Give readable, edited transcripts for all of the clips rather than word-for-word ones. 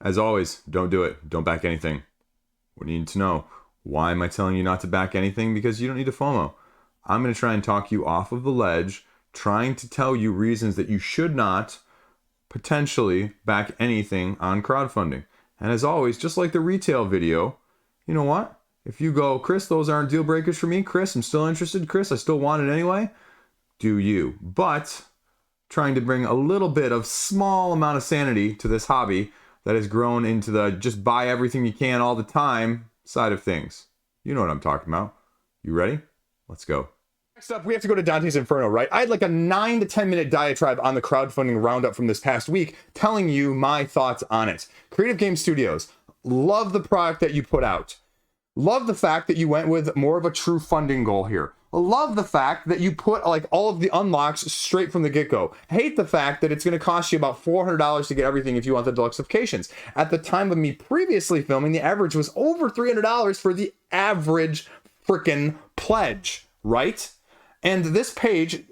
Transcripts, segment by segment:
As always, don't do it. Don't back anything. What do you need to know? Why am I telling you not to back anything? Because you don't need to FOMO. I'm going to try and talk you off of the ledge, trying to tell you reasons that you should not potentially back anything on crowdfunding. And as always, just like the retail video, you know what? If you go, Chris, those aren't deal breakers for me. Chris, I'm still interested. Chris, I still want it anyway. Do you. But trying to bring a little bit of small amount of sanity to this hobby that has grown into the just buy everything you can all the time side of things. You know what I'm talking about. You ready? Let's go. Next up, we have to go to Dante's Inferno, right? I had like a 9 to 10 minute diatribe on the crowdfunding roundup from this past week, telling you my thoughts on it. Creative Game Studios, love the product that you put out. Love the fact that you went with more of a true funding goal here. Love the fact that you put like all of the unlocks straight from the get-go. Hate the fact that it's going to cost you about $400 to get everything if you want the deluxifications. At the time of me previously filming, the average was over $300 for the average freaking pledge, right? And this page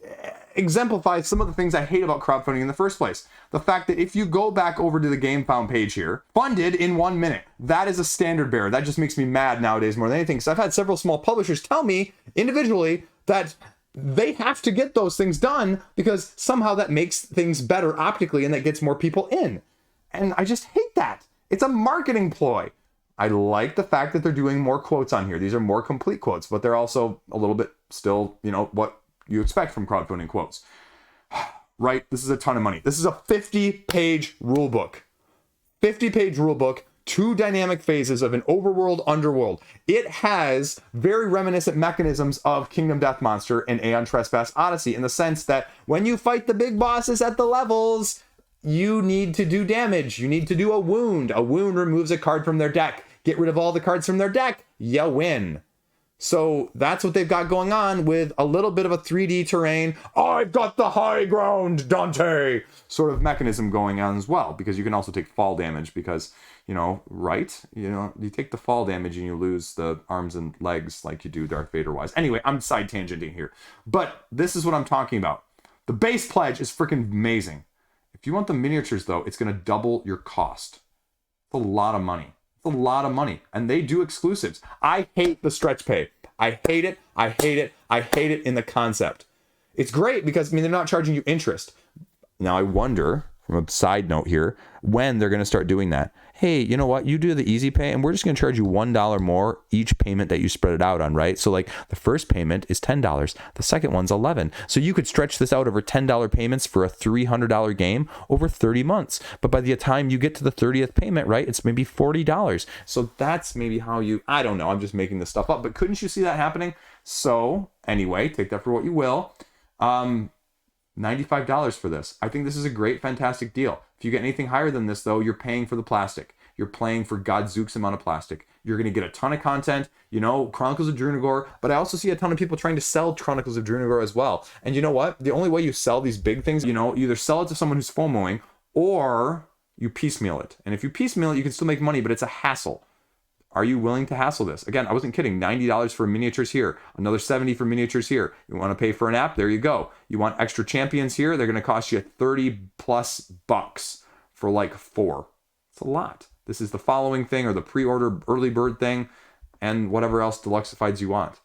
exemplifies some of the things I hate about crowdfunding in the first place. The fact that if you go back over to the Game Found page here, funded in 1 minute, that is a standard bearer. That just makes me mad nowadays more than anything. Because I've had several small publishers tell me individually that they have to get those things done because somehow that makes things better optically and that gets more people in. And I just hate that. It's a marketing ploy. I like the fact that they're doing more quotes on here. These are more complete quotes, but they're also a little bit still, you know, what you expect from crowdfunding quotes. Right? This is a ton of money. This is a 50-page rule book. 50-page rule book, 2 dynamic phases of an overworld, underworld. It has very reminiscent mechanisms of Kingdom Death Monster and Aeon Trespass Odyssey in the sense that when you fight the big bosses at the levels, you need to do damage. You need to do a wound. A wound removes a card from their deck. Get rid of all the cards from their deck. You win. So that's what they've got going on with a little bit of a 3D terrain. I've got the high ground, Dante, sort of mechanism going on as well, because you can also take fall damage because, you know, right? You know, you take the fall damage and you lose the arms and legs like you do Darth Vader wise. Anyway, I'm side tangenting here, but this is what I'm talking about. The base pledge is freaking amazing. If you want the miniatures though, it's going to double your cost. It's a lot of money. It's a lot of money. And they do exclusives. I hate the stretch pay. I hate it. I hate it. I hate it in the concept. It's great because, I mean, they're not charging you interest. Now, I wonder, from a side note here, when they're going to start doing that. Hey, you know what? You do the easy pay, and we're just going to charge you $1 more each payment that you spread it out on, right? So, like, the first payment is $10. The second one's $11. So you could stretch this out over $10 payments for a $300 game over 30 months. But by the time you get to the 30th payment, right, it's maybe $40. So that's maybe how you, I don't know, I'm just making this stuff up. But couldn't you see that happening? So, anyway, take that for what you will. $95 for this. I think this is a great, fantastic deal. If you get anything higher than this, though, you're paying for the plastic. You're paying for Godzook's amount of plastic. You're going to get a ton of content, you know, Chronicles of Drunagor, but I also see a ton of people trying to sell Chronicles of Drunagor as well. And you know what? The only way you sell these big things, you know, either sell it to someone who's FOMOing or you piecemeal it. And if you piecemeal it, you can still make money, but it's a hassle. Are you willing to hassle this? Again, I wasn't kidding. $90 for miniatures here. Another $70 for miniatures here. You want to pay for an app? There you go. You want extra champions here? They're going to cost you $30+ bucks for like 4. It's a lot. This is the following thing or the pre-order early bird thing and whatever else deluxifieds you want.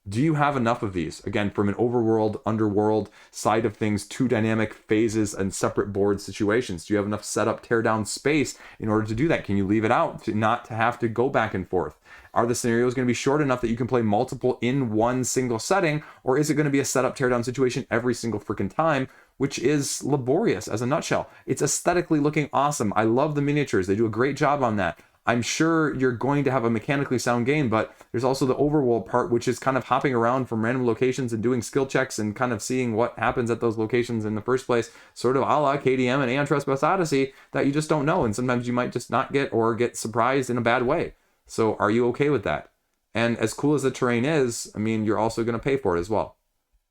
Do you have enough of these? Again, from an overworld, underworld side of things, 2 dynamic phases and separate board situations. Do you have enough setup, tear down space in order to do that? Can you leave it out to not to have to go back and forth? Are the scenarios going to be short enough that you can play multiple in one single setting? Or is it going to be a setup, tear down situation every single freaking time, which is laborious as a nutshell? It's aesthetically looking awesome. I love the miniatures. They do a great job on that. I'm sure you're going to have a mechanically sound game, but there's also the overworld part, which is kind of hopping around from random locations and doing skill checks and kind of seeing what happens at those locations in the first place, sort of a la KDM and Aeon Trespass Odyssey, that you just don't know. And sometimes you might just not get or get surprised in a bad way. So are you okay with that? And as cool as the terrain is, I mean, you're also going to pay for it as well.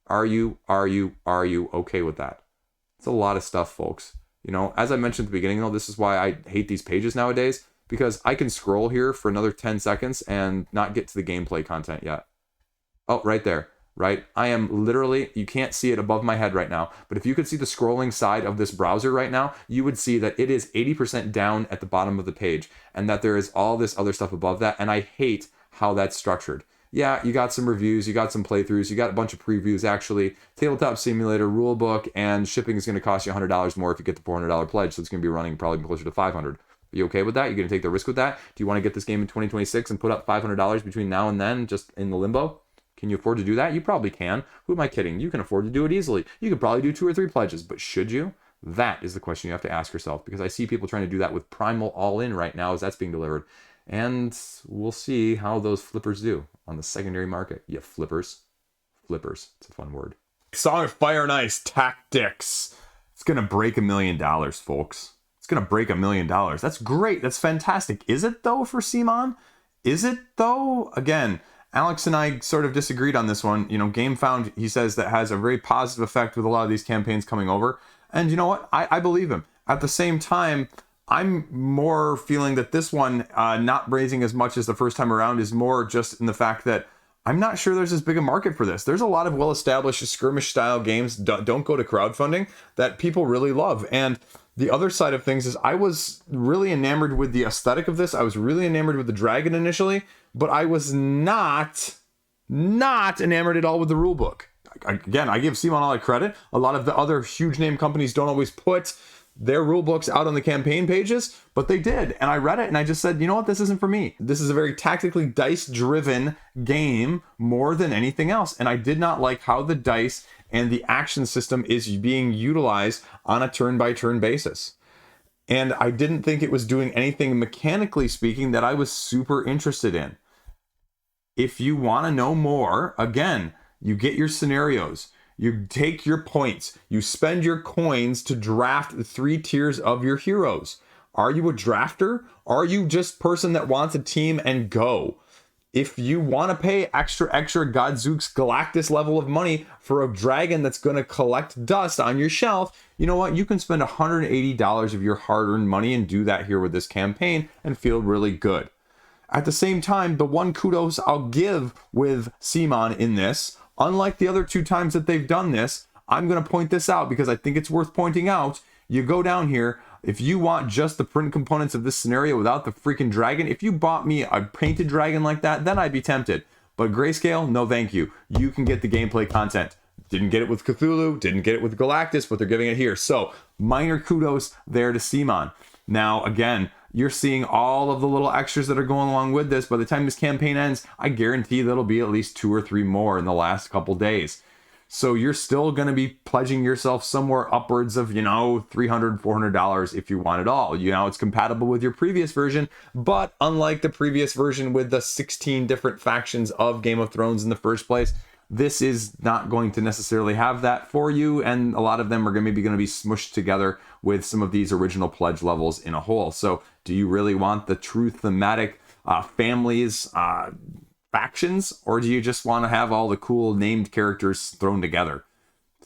Are you okay with that? It's a lot of stuff, folks. You know, as I mentioned at the beginning, though, this is why I hate these pages nowadays. Because I can scroll here for another 10 seconds and not get to the gameplay content yet. Oh, right there. right? I am literally, you can't see it above my head right now, but if you could see the scrolling side of this browser right now, you would see that it is 80% down at the bottom of the page, and that there is all this other stuff above that, and I hate how that's structured. Yeah, you got some reviews, you got some playthroughs, you got a bunch of previews actually, Tabletop Simulator, rulebook, and shipping is going to cost you $100 more if you get the $400 pledge, so it's going to be running probably closer to $500. Are you okay with that? You're going to take the risk with that? Do you want to get this game in 2026 and put up $500 between now and then, just in the limbo? Can you afford to do that? You probably can. Who am I kidding? You can afford to do it easily. You could probably do 2 or 3 pledges, but should you? That is the question you have to ask yourself, because I see people trying to do that with Primal All-In right now as that's being delivered. And we'll see how those flippers do on the secondary market. Yeah, flippers. Flippers. It's a fun word. Song of Fire and Ice Tactics. It's going to break $1 million, folks. It's going to break $1 million. That's great. That's fantastic. Is it, though, for Simon? Is it, though? Again, Alex and I sort of disagreed on this one. You know, GameFound, he says, that has a very positive effect with a lot of these campaigns coming over. And you know what? I believe him. At the same time, I'm more feeling that this one, not raising as much as the first time around, is more just in the fact that I'm not sure there's as big a market for this. There's a lot of well-established skirmish-style games, don't go to crowdfunding, that people really love. And the other side of things is I was really enamored with the aesthetic of this. I was really enamored with the dragon initially, but I was not enamored at all with the rulebook. Again, I give Simon all the credit. A lot of the other huge name companies don't always put their rulebooks out on the campaign pages, but they did. And I read it and I just said, you know what? This isn't for me. This is a very tactically dice-driven game more than anything else. And I did not like how the dice and the action system is being utilized on a turn-by-turn basis. And I didn't think it was doing anything mechanically speaking that I was super interested in. If you want to know more, again, you get your scenarios. You take your points. You spend your coins to draft the 3 tiers of your heroes. Are you a drafter? Are you just person that wants a team and go? If you want to pay extra Godzooks Galactus level of money for a dragon that's going to collect dust on your shelf, you know what? You can spend $180 of your hard-earned money and do that here with this campaign and feel really good. At the same time, the one kudos I'll give with Simon in this, unlike the other 2 times that they've done this, I'm going to point this out because I think it's worth pointing out. You go down here, if you want just the print components of this scenario without the freaking dragon, if you bought me a painted dragon like that, then I'd be tempted. But Grayscale, no thank you. You can get the gameplay content. Didn't get it with Cthulhu, didn't get it with Galactus, but they're giving it here. So, minor kudos there to Simon. Now, again, you're seeing all of the little extras that are going along with this. By the time this campaign ends, I guarantee there'll be at least 2 or 3 more in the last couple days. So you're still going to be pledging yourself somewhere upwards of, $300, $400 if you want it all. It's compatible with your previous version, but unlike the previous version with the 16 different factions of Game of Thrones in the first place, this is not going to necessarily have that for you, and a lot of them are maybe going to be smushed together with some of these original pledge levels in a whole. So do you really want the true thematic families, factions, or do you just want to have all the cool named characters thrown together?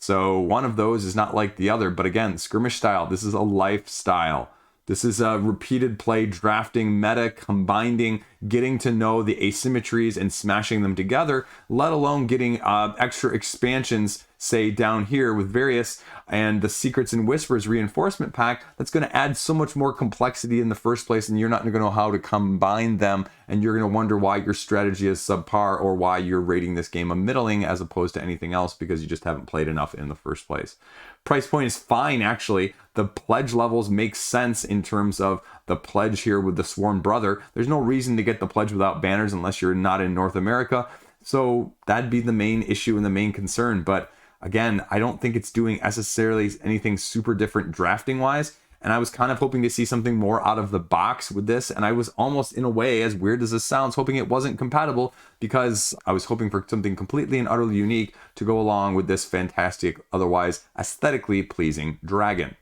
So one of those is not like the other, but again, skirmish style, this is a lifestyle. This is a repeated play, drafting, meta, combining, getting to know the asymmetries and smashing them together, let alone getting extra expansions, say down here with various, and the Secrets and Whispers reinforcement pack, that's going to add so much more complexity in the first place, and you're not going to know how to combine them, and you're going to wonder why your strategy is subpar or why you're rating this game a middling as opposed to anything else because you just haven't played enough in the first place. Price point is fine, actually. The pledge levels make sense in terms of the pledge here with the Sworn Brother. There's no reason to get the pledge without banners unless you're not in North America. So that'd be the main issue and the main concern. But again, I don't think it's doing necessarily anything super different drafting wise. And I was kind of hoping to see something more out of the box with this. And I was almost, in a way, as weird as this sounds, hoping it wasn't compatible because I was hoping for something completely and utterly unique to go along with this fantastic, otherwise aesthetically pleasing dragon.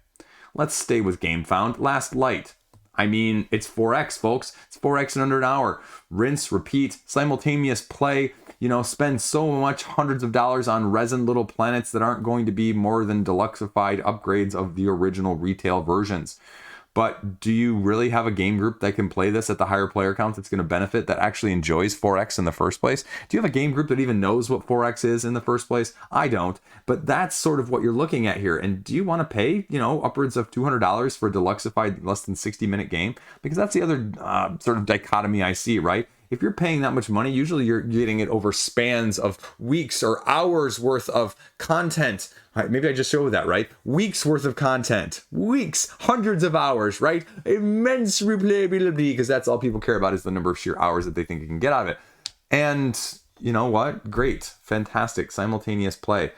Let's stay with GameFound. Last Light. I mean, it's 4X, folks. It's 4X in under an hour. Rinse, repeat, simultaneous play. Spend so much hundreds of dollars on resin little planets that aren't going to be more than deluxeified upgrades of the original retail versions. But do you really have a game group that can play this at the higher player count that's going to benefit, that actually enjoys 4X in the first place? Do you have a game group that even knows what 4X is in the first place? I don't. But that's sort of what you're looking at here. And do you want to pay, upwards of $200 for a deluxified less than 60-minute game? Because that's the other sort of dichotomy I see, right? If you're paying that much money, usually you're getting it over spans of weeks or hours worth of content. All right, maybe I just showed that, right? Weeks worth of content. Weeks, hundreds of hours, right? Immense replayability, because that's all people care about is the number of sheer hours that they think you can get out of it. And you know what? Great, fantastic, simultaneous play.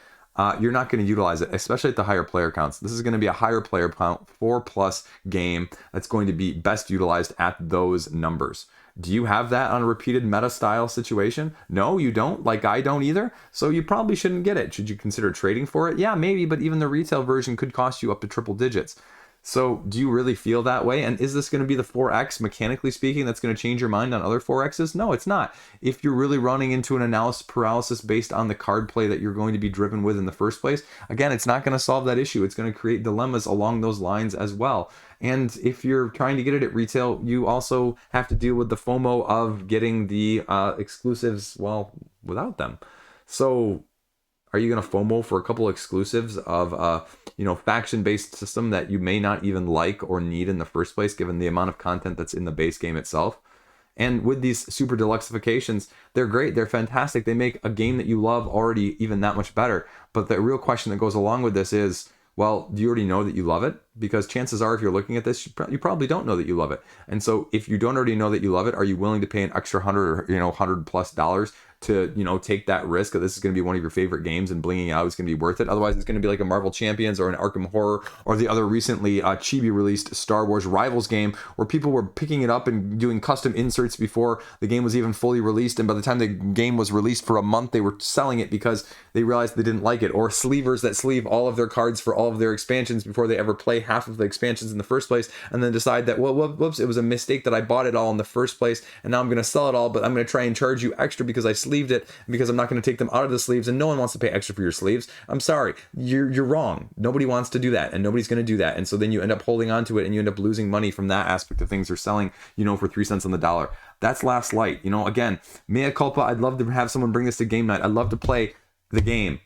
You're not going to utilize it, especially at the higher player counts. This is going to be a higher player count, 4+ game that's going to be best utilized at those numbers. Do you have that on a repeated meta style situation? No, you don't. Like I don't either. So you probably shouldn't get it. Should you consider trading for it? Yeah, maybe, but even the retail version could cost you up to triple digits. So do you really feel that way? And is this going to be the 4X, mechanically speaking, that's going to change your mind on other 4Xs? No, it's not. If you're really running into an analysis paralysis based on the card play that you're going to be driven with in the first place, again, it's not going to solve that issue. It's going to create dilemmas along those lines as well. And if you're trying to get it at retail, you also have to deal with the FOMO of getting the exclusives, well, without them. So are you going to FOMO for a couple exclusives of faction-based system that you may not even like or need in the first place, given the amount of content that's in the base game itself? And with these super deluxifications, they're great, they're fantastic. They make a game that you love already even that much better. But the real question that goes along with this is, well, do you already know that you love it? Because chances are, if you're looking at this, you probably don't know that you love it. And so if you don't already know that you love it, are you willing to pay an extra $100 or $100+ to take that risk that this is going to be one of your favorite games and blinging out is going to be worth it? Otherwise, it's going to be like a Marvel Champions or an Arkham Horror or the other recently chibi released Star Wars Rivals game, where people were picking it up and doing custom inserts before the game was even fully released, and by the time the game was released for a month, they were selling it because they realized they didn't like it. Or sleevers that sleeve all of their cards for all of their expansions before they ever play half of the expansions in the first place, and then decide that, well, whoops, it was a mistake that I bought it all in the first place, and now I'm going to sell it all, but I'm going to try and charge you extra because I sleeved it, because I'm not going to take them out of the sleeves, and no one wants to pay extra for your sleeves. I'm sorry, you're wrong. Nobody wants to do that, and nobody's going to do that. And so then you end up holding on to it, and you end up losing money from that aspect of things. They're selling, for 3 cents on the dollar. That's Last Light. Again, mea culpa. I'd love to have someone bring this to game night. I'd love to play the game.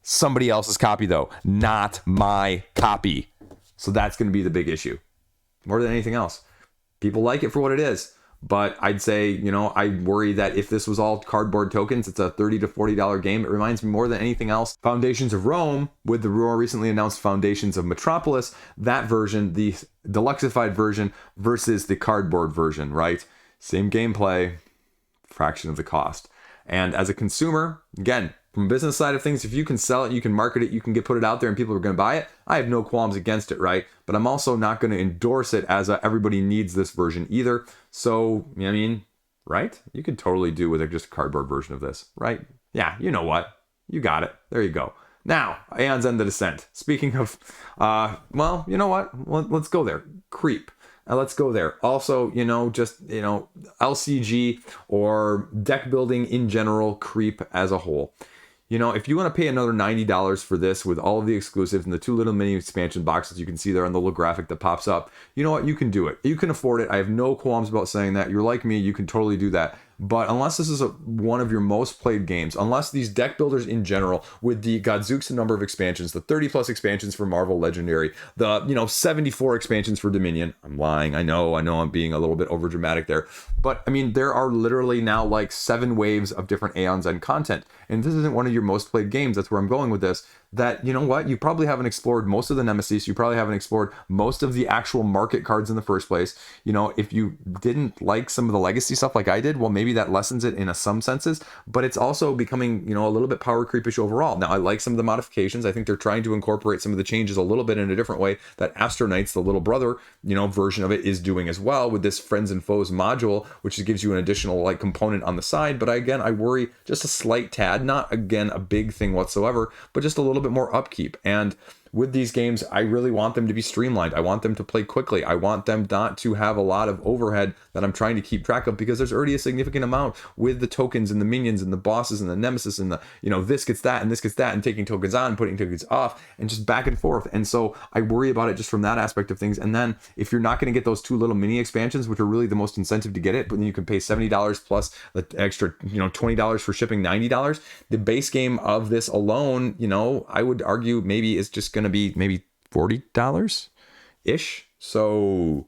Somebody else's copy, though, not my copy. So that's going to be the big issue, more than anything else. People like it for what it is. But I'd say, I worry that if this was all cardboard tokens, it's a $30 to $40 game. It reminds me more than anything else, Foundations of Rome, with the more recently announced Foundations of Metropolis, that version, the deluxified version versus the cardboard version, right? Same gameplay, fraction of the cost. And as a consumer, again, from a business side of things, if you can sell it, you can market it, you can put it out there and people are going to buy it, I have no qualms against it, right? But I'm also not going to endorse it as everybody needs this version either. So, right? You could totally do with just a cardboard version of this, right? Yeah, you know what? You got it. There you go. Now, Aeon's End of Descent. Speaking of, you know what? Let's go there. Creep. Let's go there. Also, LCG or deck building in general, creep as a whole. If you want to pay another $90 for this with all of the exclusives and the 2 little mini expansion boxes you can see there on the little graphic that pops up, you know what? You can do it. You can afford it. I have no qualms about saying that. You're like me. You can totally do that. But unless this is one of your most played games, unless these deck builders in general, with the Godzooks number of expansions, the 30+ expansions for Marvel Legendary, the 74 expansions for Dominion. I'm lying. I know I'm being a little bit overdramatic there. But there are literally now like 7 waves of different Aeons and content. And this isn't one of your most played games. That's where I'm going with this. That, you probably haven't explored most of the Nemesis. You probably haven't explored most of the actual market cards in the first place. If you didn't like some of the legacy stuff like I did, well, maybe that lessens it in some senses, but it's also becoming, a little bit power creepish overall. Now, I like some of the modifications. I think they're trying to incorporate some of the changes a little bit in a different way that Astronauts, the little brother, version of it is doing as well with this Friends and Foes module, which gives you an additional component on the side. But again, I worry just a slight tad, not again a big thing whatsoever, but just a little bit more upkeep. And with these games, I really want them to be streamlined. I want them to play quickly. I want them not to have a lot of overhead that I'm trying to keep track of, because there's already a significant amount with the tokens and the minions and the bosses and the nemesis and the, this gets that and this gets that, and taking tokens on and putting tokens off and just back and forth. And so I worry about it just from that aspect of things. And then if you're not going to get those 2 little mini expansions, which are really the most incentive to get it, but then you can pay $70 plus the extra, $20 for shipping, $90. The base game of this alone, I would argue maybe is just going to be maybe $40 ish. So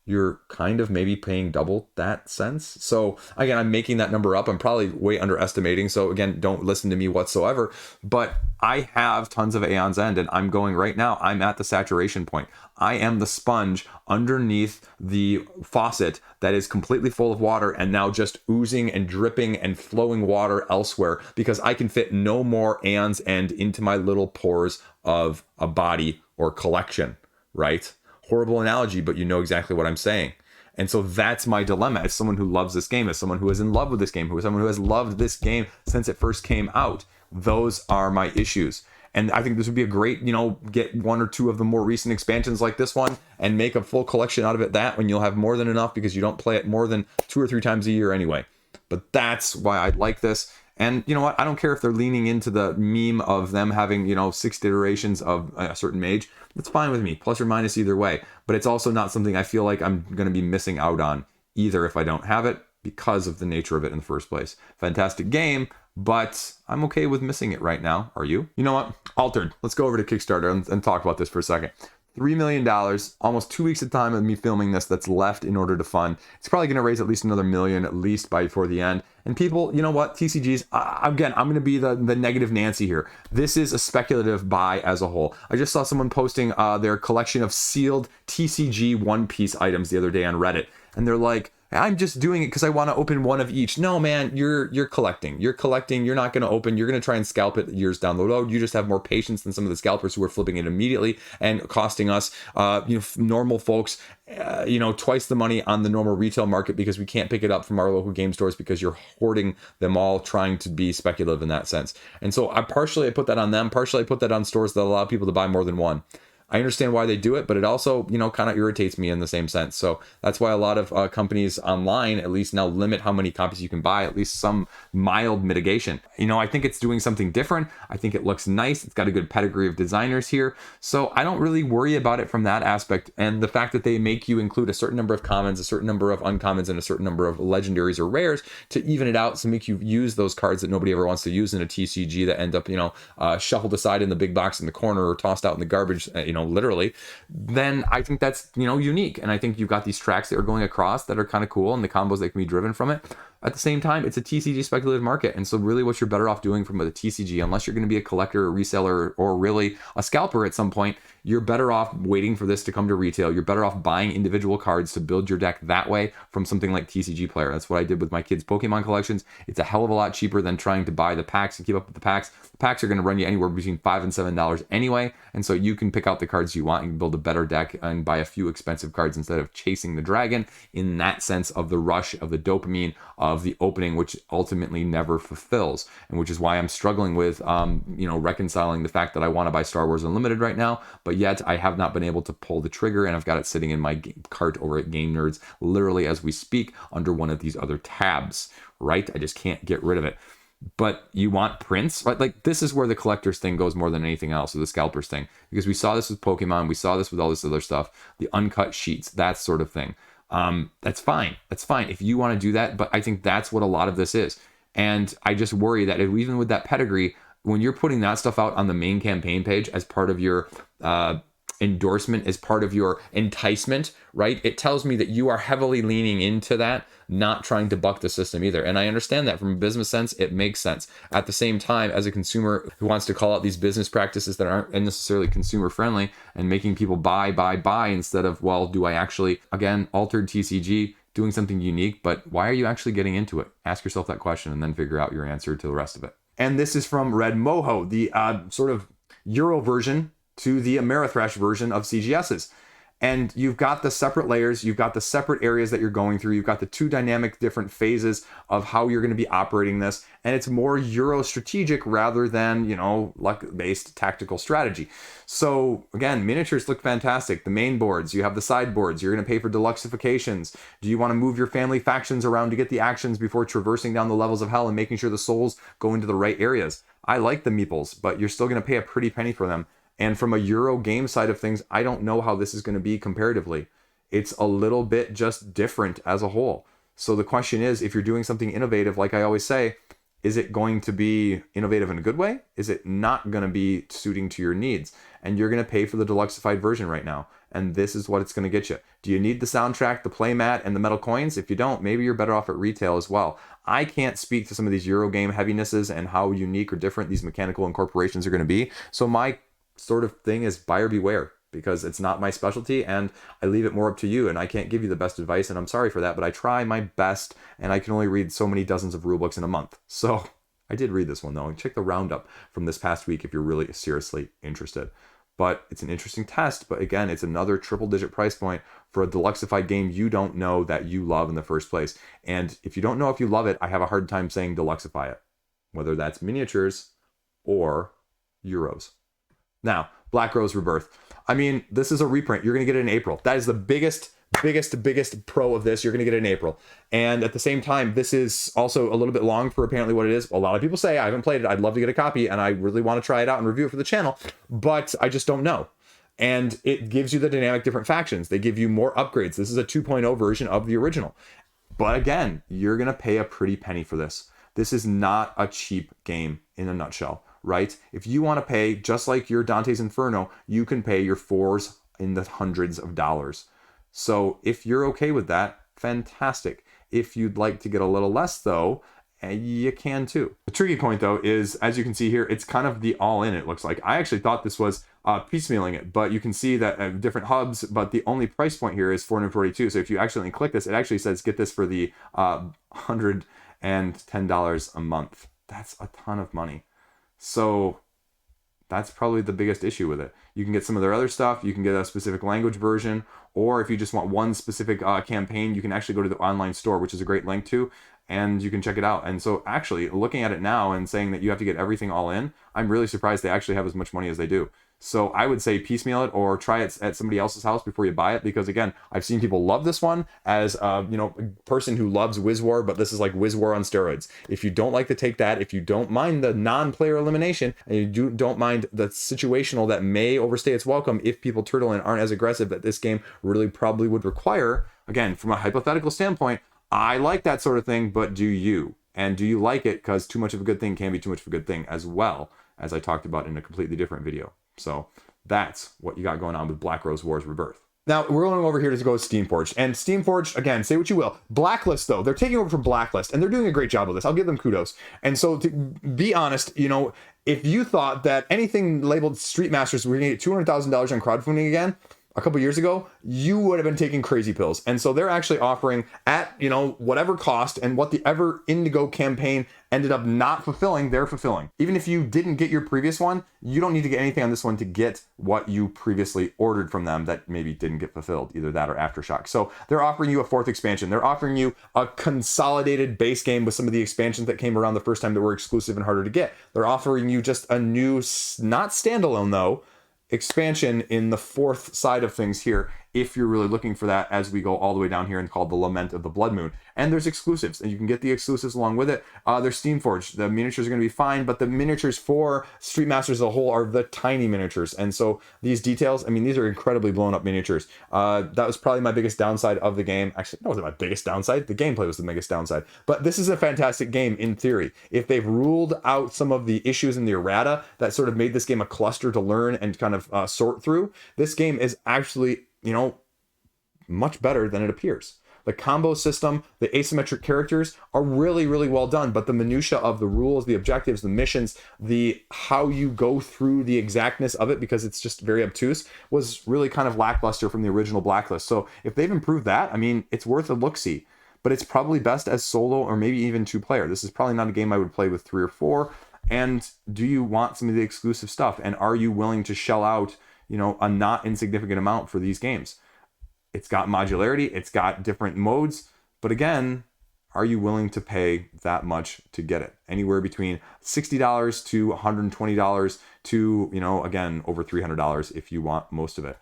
you're kind of maybe paying double that sense. So again, I'm making that number up. I'm probably way underestimating. So again, don't listen to me whatsoever. But I have tons of Aeon's End, and I'm going right now. I'm at the saturation point. I am the sponge underneath the faucet that is completely full of water and now just oozing and dripping and flowing water elsewhere, because I can fit no more Aeon's End into my little pores of a body or collection, right? Horrible analogy, but you know exactly what I'm saying. And so that's my dilemma as someone who loves this game, as someone who is in love with this game, someone who has loved this game since it first came out. Those are my issues. And I think this would be a great, get 1 or 2 of the more recent expansions like this one and make a full collection out of it, when you'll have more than enough, because you don't play it more than 2 or 3 times a year anyway. But that's why I like this. And you know what? I don't care if they're leaning into the meme of them having, 6 iterations of a certain mage. That's fine with me, plus or minus either way. But it's also not something I feel like I'm going to be missing out on either if I don't have it, because of the nature of it in the first place. Fantastic game, but I'm okay with missing it right now. Are you? You know what? Altered. Let's go over to Kickstarter and talk about this for a second. $3 million, almost 2 weeks of time of me filming this that's left in order to fund. It's probably going to raise at least another $1 million at least before the end. And people, you know what, TCGs, again, I'm going to be the negative Nancy here. This is a speculative buy as a whole. I just saw someone posting their collection of sealed TCG One Piece items the other day on Reddit. And they're like, I'm just doing it because I want to open one of each. No, man, you're collecting. You're collecting. You're not going to open. You're going to try and scalp it years down the road. You just have more patience than some of the scalpers who are flipping it immediately and costing us, normal folks, twice the money on the normal retail market, because we can't pick it up from our local game stores because you're hoarding them all, trying to be speculative in that sense. And so I put that on them. Partially I put that on stores that allow people to buy more than one. I understand why they do it, but it also, kind of irritates me in the same sense. So that's why a lot of companies online at least now limit how many copies you can buy, at least some mild mitigation. I think it's doing something different. I think it looks nice. It's got a good pedigree of designers here. So I don't really worry about it from that aspect. And the fact that they make you include a certain number of commons, a certain number of uncommons, and a certain number of legendaries or rares to even it out, to make you use those cards that nobody ever wants to use in a TCG that end up, shuffled aside in the big box in the corner or tossed out in the garbage, literally, then I think that's, unique. And I think you've got these tracks that are going across that are kind of cool, and the combos that can be driven from it. At the same time, it's a TCG speculative market. And so really what you're better off doing from a TCG, unless you're going to be a collector or reseller or really a scalper at some point, you're better off waiting for this to come to retail. You're better off buying individual cards to build your deck that way from something like TCG Player. That's what I did with my kids' Pokemon collections. It's a hell of a lot cheaper than trying to buy the packs and keep up with the packs. The packs are going to run you anywhere between $5 and $7 anyway. And so you can pick out the cards you want and build a better deck and buy a few expensive cards instead of chasing the dragon, in that sense of the rush of the dopamine of the opening, which ultimately never fulfills. And which is why I'm struggling with, reconciling the fact that I want to buy Star Wars Unlimited right now, but yet I have not been able to pull the trigger, and I've got it sitting in my cart over at Game Nerds, literally as we speak, under one of these other tabs, right? I just can't get rid of it. But you want prints, right? Like, this is where the collector's thing goes more than anything else, or the scalper's thing, because we saw this with Pokemon, we saw this with all this other stuff, the uncut sheets, that sort of thing. That's fine. That's fine if you want to do that, but I think that's what a lot of this is. And I just worry that even with that pedigree, when you're putting that stuff out on the main campaign page as part of your endorsement, as part of your enticement, right? It tells me that you are heavily leaning into that, not trying to buck the system either. And I understand that from a business sense, it makes sense. At the same time, as a consumer who wants to call out these business practices that aren't necessarily consumer friendly and making people buy instead of, well, do I actually, again, altered TCG, doing something unique, but why are you actually getting into it? Ask yourself that question and then figure out your answer to the rest of it. And this is from Red Moho, the sort of Euro version to the Amerithrash version of CGS's. And you've got the separate layers, you've got the separate areas that you're going through, you've got the two dynamic different phases of how you're going to be operating this, and it's more Euro strategic rather than, you know, luck-based tactical strategy. So again, miniatures look fantastic. The main boards, you have the sideboards, you're going to pay for deluxifications. Do you want to move your family factions around to get the actions before traversing down the levels of hell and making sure the souls go into the right areas? I like the meeples, but you're still going to pay a pretty penny for them. And from a Euro game side of things, I don't know how this is going to be comparatively. It's a little bit just different as a whole. So the question is, if you're doing something innovative, like I always say, is it going to be innovative in a good way? Is it not going to be suiting to your needs? And you're going to pay for the deluxified version right now. And this is what it's going to get you. Do you need the soundtrack, the playmat, and the metal coins? If you don't, maybe you're better off at retail as well. I can't speak to some of these Eurogame heavinesses and how unique or different these mechanical incorporations are going to be. So my sort of thing is buyer beware, because it's not my specialty and I leave it more up to you, and I can't give you the best advice, and I'm sorry for that, but I try my best, and I can only read so many dozens of rulebooks in a month. So I did read this one though, and check the roundup from this past week if you're really seriously interested. But it's an interesting test, but again, it's another triple digit price point for a deluxified game you don't know that you love in the first place. And if you don't know if you love it, I have a hard time saying deluxify it, whether that's miniatures or Euros. Now, Black Rose Rebirth. I mean, this is a reprint. You're going to get it in April. That is the biggest pro of this. You're going to get it in April. And at the same time, this is also a little bit long for apparently what it is. A lot of people say, I haven't played it. I'd love to get a copy, and I really want to try it out and review it for the channel, but I just don't know. And it gives you the dynamic different factions. They give you more upgrades. This is a 2.0 version of the original. But again, you're going to pay a pretty penny for this. This is not a cheap game in a nutshell. Right? If you want to pay, just like your Dante's Inferno, you can pay your fours in the hundreds of dollars. So if you're okay with that, fantastic. If you'd like to get a little less though, you can too. The tricky point though is, as you can see here, it's kind of the all-in, it looks like. I actually thought this was piecemealing it, but you can see that different hubs, but the only price point here is $442. So if you actually click this, it actually says get this for the $110 a month. That's a ton of money. So that's probably the biggest issue with it. You can get some of their other stuff. You can get a specific language version, or if you just want one specific campaign, you can actually go to the online store, which is a great link to, and you can check it out. And so actually looking at it now and saying that you have to get everything all in, I'm really surprised they actually have as much money as they do. So I would say piecemeal it or try it at somebody else's house before you buy it, because again, I've seen people love this one as a person who loves Wiz War, but this is like Wiz War on steroids. If you don't like to take that, if you don't mind the non-player elimination, and you don't mind the situational that may overstay its welcome if people turtle and aren't as aggressive that this game really probably would require, again, from a hypothetical standpoint, I like that sort of thing, but do you? And do you like it? Because too much of a good thing can be too much of a good thing, as well as I talked about in a completely different video. So that's what you got going on with Black Rose Wars Rebirth. Now, we're going over here to go with Steamforged. And Steamforged, again, say what you will. Blacklist, though, they're taking over from Blacklist, and they're doing a great job with this. I'll give them kudos. And so, to be honest, if you thought that anything labeled Street Masters were going to get $200,000 on crowdfunding again, a couple years ago, you would have been taking crazy pills. And so they're actually offering at, whatever cost, and what the Ever Indigo campaign ended up not fulfilling, they're fulfilling. Even if you didn't get your previous one, you don't need to get anything on this one to get what you previously ordered from them that maybe didn't get fulfilled, either that or Aftershock. So they're offering you a fourth expansion. They're offering you a consolidated base game with some of the expansions that came around the first time that were exclusive and harder to get. They're offering you just a new, not standalone though, expansion in the fourth side of things here, if you're really looking for that, as we go all the way down here and called the Lament of the Blood Moon. And there's exclusives, and you can get the exclusives along with it. They're Steamforged. The miniatures are going to be fine, but the miniatures for Street Masters as a whole are the tiny miniatures. And so these details, I mean, these are incredibly blown up miniatures. That was probably my biggest downside of the game. Actually, that wasn't my biggest downside. The gameplay was the biggest downside. But this is a fantastic game in theory. If they've ruled out some of the issues in the errata that sort of made this game a cluster to learn and kind of sort through, this game is actually, much better than it appears. The combo system, the asymmetric characters are really, really well done, but the minutia of the rules, the objectives, the missions, the how you go through the exactness of it, because it's just very obtuse, was really kind of lackluster from the original Blacklist. So if they've improved that, I mean, it's worth a look-see, but it's probably best as solo or maybe even two-player. This is probably not a game I would play with 3 or 4. And do you want some of the exclusive stuff? And are you willing to shell out, a not insignificant amount for these games? It's got modularity, it's got different modes, but again, are you willing to pay that much to get it? Anywhere between $60 to $120 to, again, over $300 if you want most of it.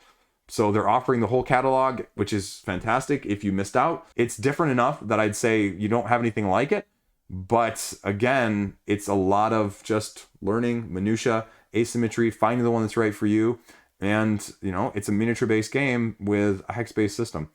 So they're offering the whole catalog, which is fantastic. If you missed out, it's different enough that I'd say you don't have anything like it. But again, it's a lot of just learning, minutia, asymmetry, finding the one that's right for you. And, it's a miniature-based game with a hex-based system.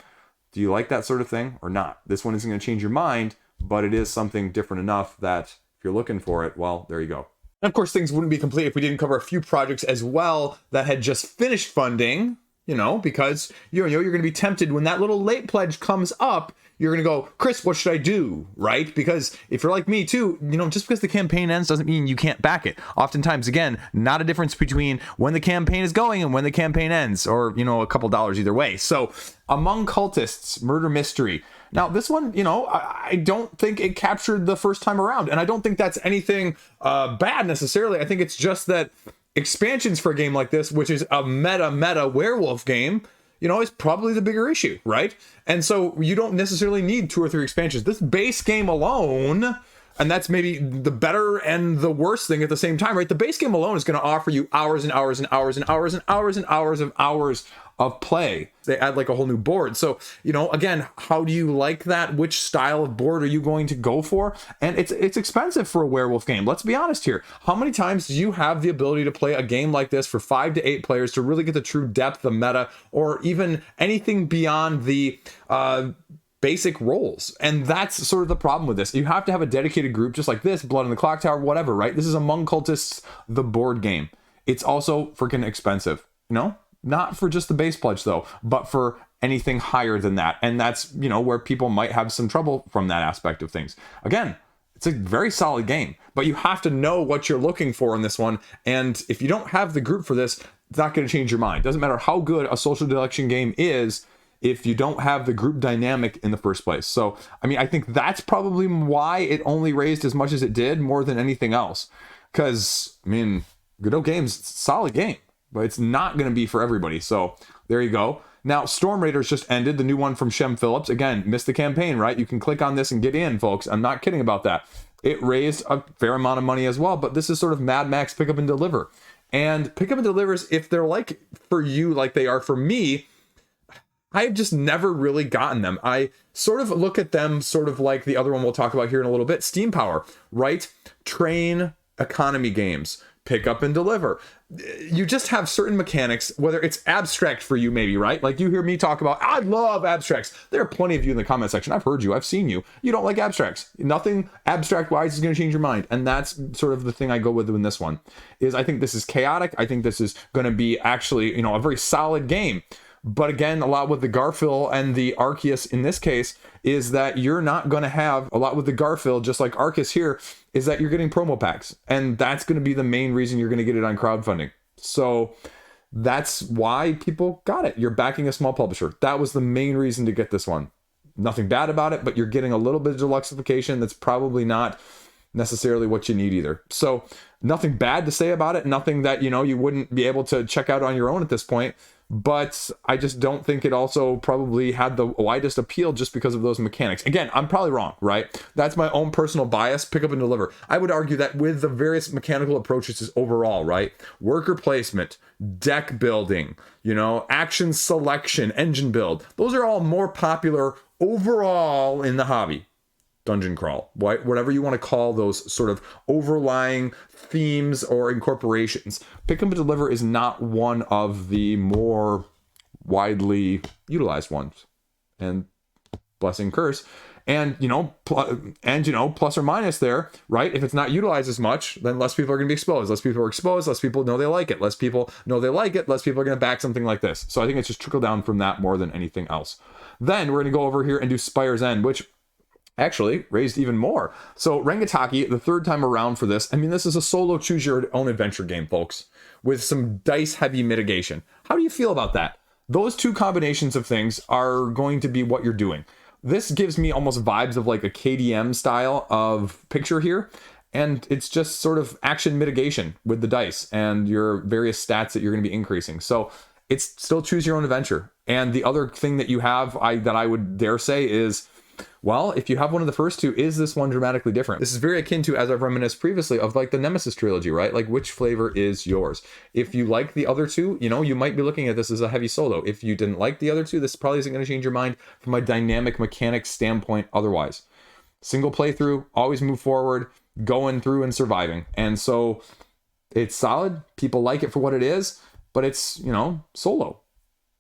Do you like that sort of thing or not? This one isn't going to change your mind, but it is something different enough that if you're looking for it, well, there you go. And of course, things wouldn't be complete if we didn't cover a few projects as well that had just finished funding, because you're going to be tempted when that little late pledge comes up. You're going to go, Chris, what should I do? Right? Because if you're like me too, just because the campaign ends doesn't mean you can't back it. Oftentimes, again, not a difference between when the campaign is going and when the campaign ends, or, a couple dollars either way. So Among Cultists, Murder Mystery. Now, this one, I don't think it captured the first time around. And I don't think that's anything bad necessarily. I think it's just that expansions for a game like this, which is a meta werewolf game, is probably the bigger issue, right? And so you don't necessarily need 2 or 3 expansions. This base game alone, and that's maybe the better and the worst thing at the same time, right? The base game alone is going to offer you hours and hours and hours and hours and hours and hours of hours of play. They add like a whole new board. So, again, how do you like that? Which style of board are you going to go for? And it's expensive for a werewolf game. Let's be honest here. How many times do you have the ability to play a game like this for 5 to 8 players to really get the true depth, the meta, or even anything beyond the basic roles? And that's sort of the problem with this. You have to have a dedicated group just like this, Blood in the Clock Tower, whatever, right? This is Among Cultists, the board game. It's also freaking expensive, Not for just the base pledge though, but for anything higher than that. And that's, where people might have some trouble from that aspect of things. Again, it's a very solid game, but you have to know what you're looking for in this one. And if you don't have the group for this, it's not going to change your mind. Doesn't matter how good a social deduction game is if you don't have the group dynamic in the first place. So, I think that's probably why it only raised as much as it did more than anything else. Because, Good Old Games, it's a solid game, but it's not going to be for everybody. So there you go. Now, Storm Raiders just ended, the new one from Shem Phillips. Again, missed the campaign, right? You can click on this and get in, folks. I'm not kidding about that. It raised a fair amount of money as well, but this is sort of Mad Max Pick Up and Deliver. And Pick Up and Delivers, if they're like for you, like they are for me, I've just never really gotten them. I sort of look at them sort of like the other one we'll talk about here in a little bit, Steam Power, right? Train economy games. Pick up and deliver. You just have certain mechanics, whether it's abstract for you, maybe, right? Like you hear me talk about, I love abstracts. There are plenty of you in the comment section. I've heard you. I've seen you. You don't like abstracts. Nothing abstract wise is going to change your mind. And that's sort of the thing I go with in this one is I think this is chaotic. I think this is going to be actually, a very solid game. But again, a lot with the Garfield and the Arceus in this case is that you're not going to have a lot with the Garfield, just like Arceus here, is that you're getting promo packs. And that's going to be the main reason you're going to get it on crowdfunding. So that's why people got it. You're backing a small publisher. That was the main reason to get this one. Nothing bad about it, but you're getting a little bit of deluxeification that's probably not necessarily what you need either. So nothing bad to say about it. Nothing that, you wouldn't be able to check out on your own at this point. But I just don't think it also probably had the widest appeal just because of those mechanics. Again, I'm probably wrong, right? That's my own personal bias, pick up and deliver. I would argue that with the various mechanical approaches overall, right? Worker placement, deck building, action selection, engine build. Those are all more popular overall in the hobby. Dungeon crawl, whatever you want to call those sort of overlying themes or incorporations. Pick up and deliver is not one of the more widely utilized ones. And blessing curse. And, plus or minus there, right? If it's not utilized as much, then less people are going to be exposed. Less people are exposed. Less people know they like it. Less people know they like it. Less people are going to back something like this. So I think it's just trickle down from that more than anything else. Then we're going to go over here and do Spire's End, which actually raised even more. So Rangitaki, the third time around for this, this is a solo choose your own adventure game, folks, with some dice heavy mitigation. How do you feel about that? Those two combinations of things are going to be what you're doing. This gives me almost vibes of like a KDM style of picture here. And it's just sort of action mitigation with the dice and your various stats that you're going to be increasing. So it's still choose your own adventure. And the other thing that you have that I would dare say is, well, if you have one of the first two, is this one dramatically different? This is very akin to, as I've reminisced previously, of like the Nemesis trilogy, right? Like, which flavor is yours? If you like the other two, you know, you might be looking at this as a heavy solo. If you didn't like the other two, this probably isn't going to change your mind from a dynamic mechanics standpoint otherwise. Single playthrough, always move forward, going through and surviving. And so it's solid. People like it for what it is, but it's, you know, solo.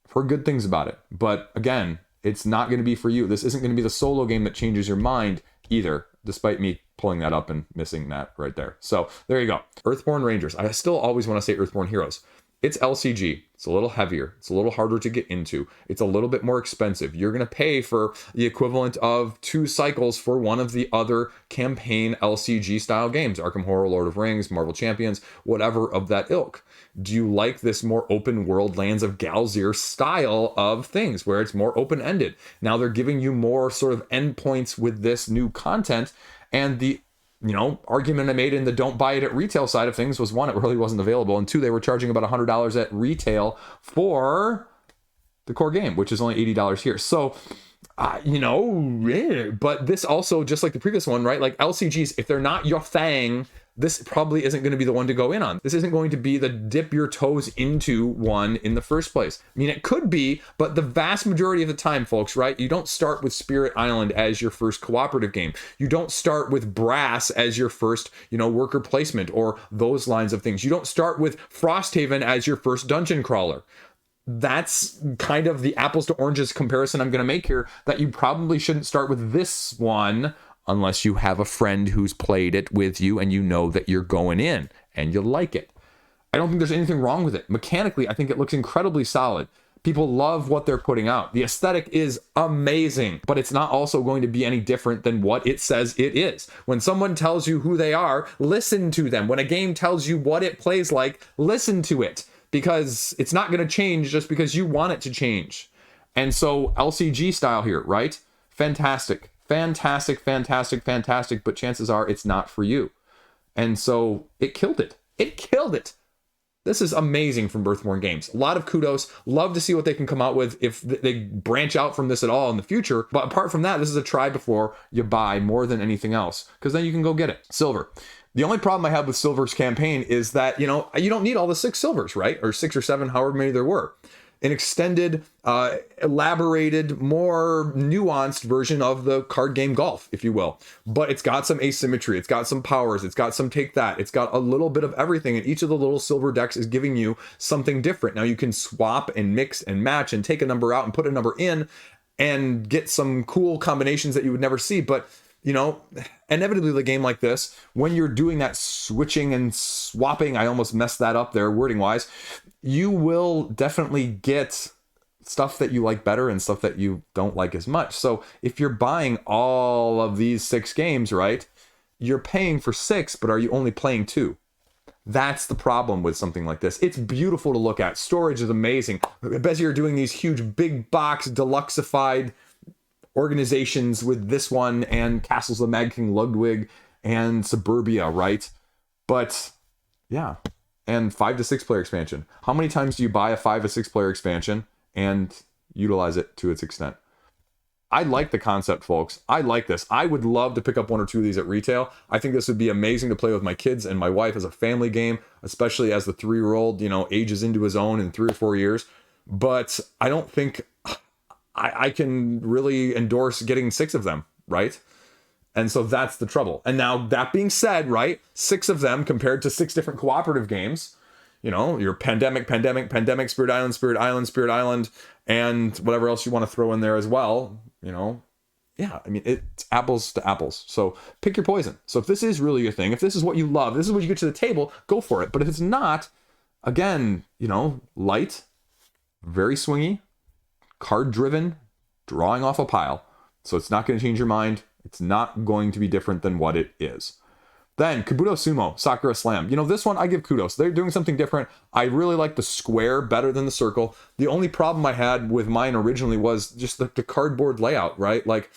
I've heard good things about it. But again, it's not going to be for you. This isn't going to be the solo game that changes your mind either, despite me pulling that up and missing that right there. So there you go. Earthborne Rangers. I still always want to say Earthborne Heroes. It's LCG. It's a little heavier. It's a little harder to get into. It's a little bit more expensive. You're going to pay for the equivalent of 2 cycles for one of the other campaign LCG style games. Arkham Horror, Lord of Rings, Marvel Champions, whatever of that ilk. Do you like this more open world Lands of Galzir style of things where it's more open-ended? Now they're giving you more sort of endpoints with this new content, and the argument I made in the don't buy it at retail side of things was, 1, it really wasn't available, and 2, they were charging about $100 at retail for the core game, which is only $80 here. So, but this also, just like the previous one, right? Like LCGs, if they're not your thing, this probably isn't going to be the one to go in on. This isn't going to be the dip your toes into one in the first place. I mean, it could be, but the vast majority of the time, folks, right? You don't start with Spirit Island as your first cooperative game. You don't start with Brass as your first, worker placement or those lines of things. You don't start with Frosthaven as your first dungeon crawler. That's kind of the apples to oranges comparison I'm going to make here, that you probably shouldn't start with this one unless you have a friend who's played it with you and you know that you're going in and you like it. I don't think there's anything wrong with it. Mechanically, I think it looks incredibly solid. People love what they're putting out. The aesthetic is amazing, but it's not also going to be any different than what it says it is. When someone tells you who they are, listen to them. When a game tells you what it plays like, listen to it, because it's not going to change just because you want it to change. And so LCG style here, right? Fantastic, but chances are it's not for you. And so it killed it. This is amazing from Earthborne Games. A lot of kudos. Love to see what they can come out with if they branch out from this at all in the future. But apart from that, this is a try before you buy more than anything else, because then you can go get it. Silver. The only problem I have with Silver's campaign is that, you don't need all the 6 silvers, right? Or 6 or 7, however many there were. An extended, elaborated, more nuanced version of the card game Golf, if you will. But it's got some asymmetry, it's got some powers, it's got some take that, it's got a little bit of everything, and each of the little silver decks is giving you something different. Now you can swap and mix and match and take a number out and put a number in and get some cool combinations that you would never see, but inevitably the game like this, when you're doing that switching and swapping, I almost messed that up there wording wise, you will definitely get stuff that you like better and stuff that you don't like as much. So if you're buying all of these 6 games, right, you're paying for 6, but are you only playing 2? That's the problem with something like this. It's beautiful to look at. Storage is amazing. Bezier are doing these huge big box deluxeified organizations with this one and Castles of Mad King Ludwig and Suburbia, right? But yeah, and 5 to 6 player expansion. How many times do you buy a 5 to 6 player expansion and utilize it to its extent? I like the concept, folks. I like this. I would love to pick up 1 or 2 of these at retail. I think this would be amazing to play with my kids and my wife as a family game, especially as the 3-year-old, ages into his own in 3 or 4 years. But I don't think I can really endorse getting 6 of them, right? And so that's the trouble. And now that being said, right, 6 of them compared to 6 different cooperative games, your Pandemic, Spirit Island, and whatever else you want to throw in there as well, yeah, I mean, it's apples to apples. So pick your poison. So if this is really your thing, if this is what you love, this is what you get to the table, go for it. But if it's not, again, light, very swingy, card driven, drawing off a pile. So it's not going to change your mind. It's not going to be different than what it is. Then Kabuto Sumo, Sakura Slam. This one I give kudos. They're doing something different. I really like the square better than the circle. The only problem I had with mine originally was just the cardboard layout, right? Like,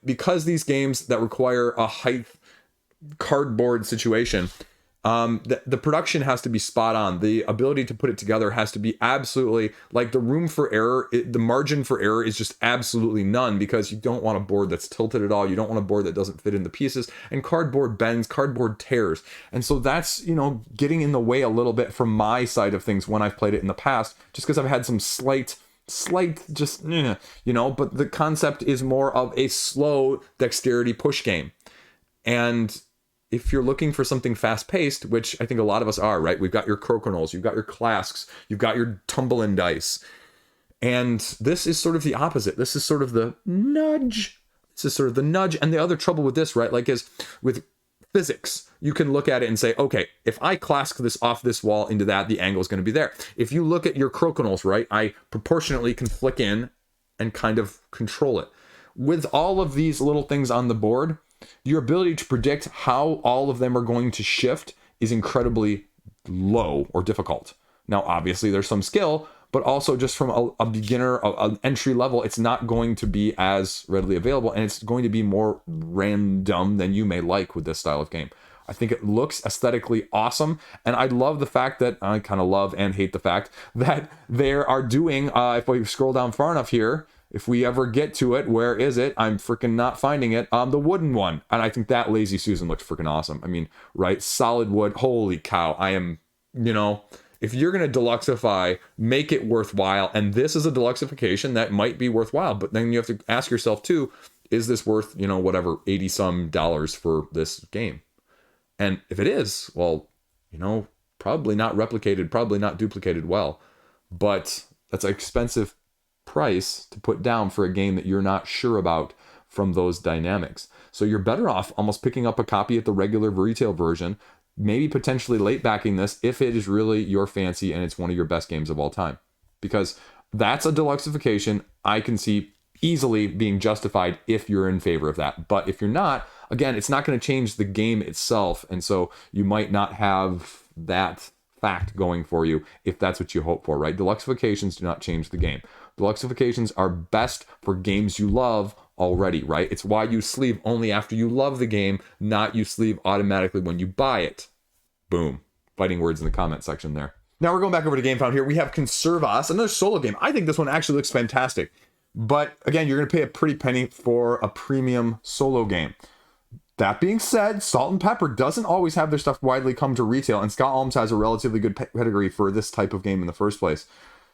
because these games that require a height cardboard situation, The production has to be spot on. The ability to put it together has to be absolutely, like, the room for error, the margin for error is just absolutely none, because you don't want a board that's tilted at all. You don't want a board that doesn't fit in the pieces, and cardboard bends, cardboard tears. And so that's, getting in the way a little bit from my side of things when I've played it in the past, just because I've had some slight just, but the concept is more of a slow dexterity push game. And if you're looking for something fast-paced, which I think a lot of us are, right? We've got your crokinole, you've got your clasks, you've got your tumbling dice. And this is sort of the opposite. This is sort of the nudge. And the other trouble with this, right, like, is with physics. You can look at it and say, okay, if I clask this off this wall into that, the angle is going to be there. If you look at your crokinole, right, I proportionately can flick in and kind of control it. With all of these little things on the board, your ability to predict how all of them are going to shift is incredibly low or difficult. Now, obviously, there's some skill, but also just from a beginner, an entry level, it's not going to be as readily available, and it's going to be more random than you may like with this style of game. I think it looks aesthetically awesome, and I love the fact that, I kind of love and hate the fact that they are doing, if we scroll down far enough here, if we ever get to it, where is it? I'm freaking not finding it. The wooden one. And I think that Lazy Susan looks freaking awesome. I mean, right? Solid wood. Holy cow. I am, if you're going to deluxify, make it worthwhile. And this is a deluxification that might be worthwhile. But then you have to ask yourself too, is this worth, whatever, $80 some for this game? And if it is, well, probably not replicated, probably not duplicated well. But that's an expensive price to put down for a game that you're not sure about from those dynamics. So you're better off almost picking up a copy at the regular retail version, maybe potentially late backing this if it is really your fancy and it's one of your best games of all time. Because that's a deluxification I can see easily being justified if you're in favor of that. But if you're not, again, it's not going to change the game itself, and so you might not have that fact going for you if that's what you hope for, right? Deluxifications do not change the game. Deluxifications are best for games you love already, right? It's why you sleeve only after you love the game, not you sleeve automatically when you buy it. Boom. Fighting words in the comment section there. Now we're going back over to GameFound here. We have Conservas, another solo game. I think this one actually looks fantastic. But again, you're going to pay a pretty penny for a premium solo game. That being said, Salt and Pepper doesn't always have their stuff widely come to retail, and Scott Alms has a relatively good pedigree for this type of game in the first place.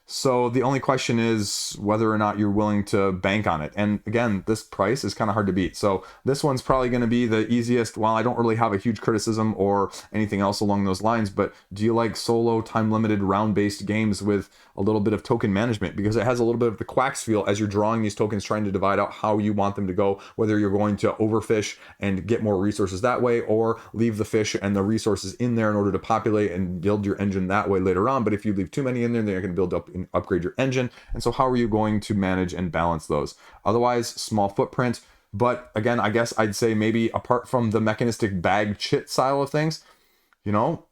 So the only question is whether or not you're willing to bank on it. And again, this price is kind of hard to beat. So this one's probably going to be the easiest. While I don't really have a huge criticism or anything else along those lines, but do you like solo, time-limited, round-based games with a little bit of token management? Because it has a little bit of the Quacks feel as you're drawing these tokens, trying to divide out how you want them to go, whether you're going to overfish and get more resources that way, or leave the fish and the resources in there in order to populate and build your engine that way later on. But if you leave too many in there, then you're going to build up and upgrade your engine. And so how are you going to manage and balance those? Otherwise, small footprint. But again, I guess I'd say maybe apart from the mechanistic bag chit style of things,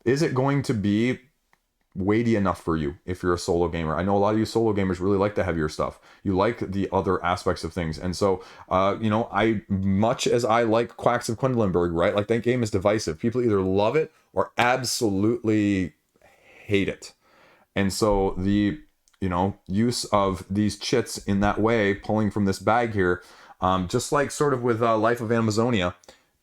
is it going to be weighty enough for you if you're a solo gamer? I know a lot of you solo gamers really like the heavier stuff. You like the other aspects of things. And so, I, much as I like Quacks of Quedlinburg, right? Like, that game is divisive. People either love it or absolutely hate it. And so the, use of these chits in that way, pulling from this bag here, just like sort of with Life of Amazonia,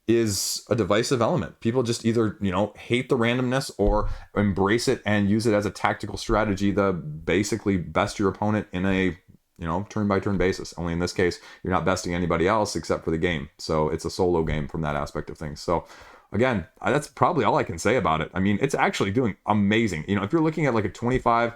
is a divisive element. People just either, hate the randomness or embrace it and use it as a tactical strategy to basically best your opponent in a, turn-by-turn basis. Only in this case, you're not besting anybody else except for the game. So it's a solo game from that aspect of things. So again, that's probably all I can say about it. I mean, it's actually doing amazing. If you're looking at like a $25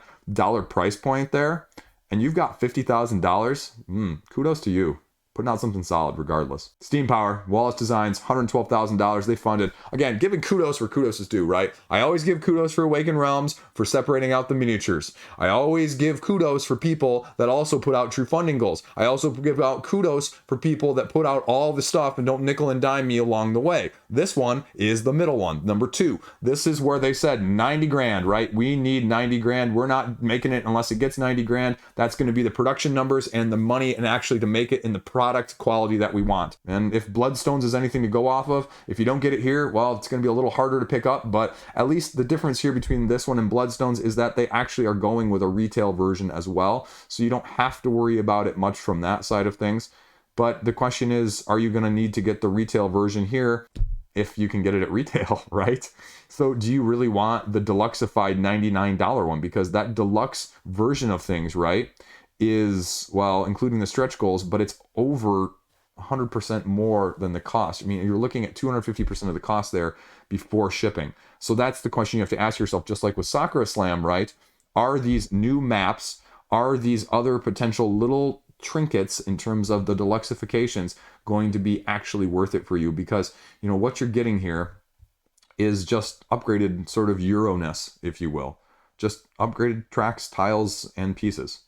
price point there, and you've got $50,000, kudos to you. Putting out something solid regardless. Steam Power, Wallace Designs, $112,000 they funded. Again, giving kudos where kudos is due, right? I always give kudos for Awakened Realms for separating out the miniatures. I always give kudos for people that also put out true funding goals. I also give out kudos for people that put out all the stuff and don't nickel and dime me along the way. This one is the middle one, number 2. This is where they said 90 grand, right? We need 90 grand. We're not making it unless it gets 90 grand. That's going to be the production numbers and the money and actually to make it in the product product quality that we want. And if Bloodstones is anything to go off of, if you don't get it here, well, it's going to be a little harder to pick up, but at least the difference here between this one and Bloodstones is that they actually are going with a retail version as well, so you don't have to worry about it much from that side of things. But the question is, are you going to need to get the retail version here if you can get it at retail, right? So do you really want the Deluxeified $99 one? Because that deluxe version of things, right, is, well, including the stretch goals, but it's over 100% more than the cost. I mean, you're looking at 250% of the cost there before shipping. So that's the question you have to ask yourself, just like with Sakura Slam, right? Are these new maps, are these other potential little trinkets in terms of the deluxeifications going to be actually worth it for you? Because, you know, what you're getting here is just upgraded sort of Euro-ness, if you will. Just upgraded tracks, tiles, and pieces.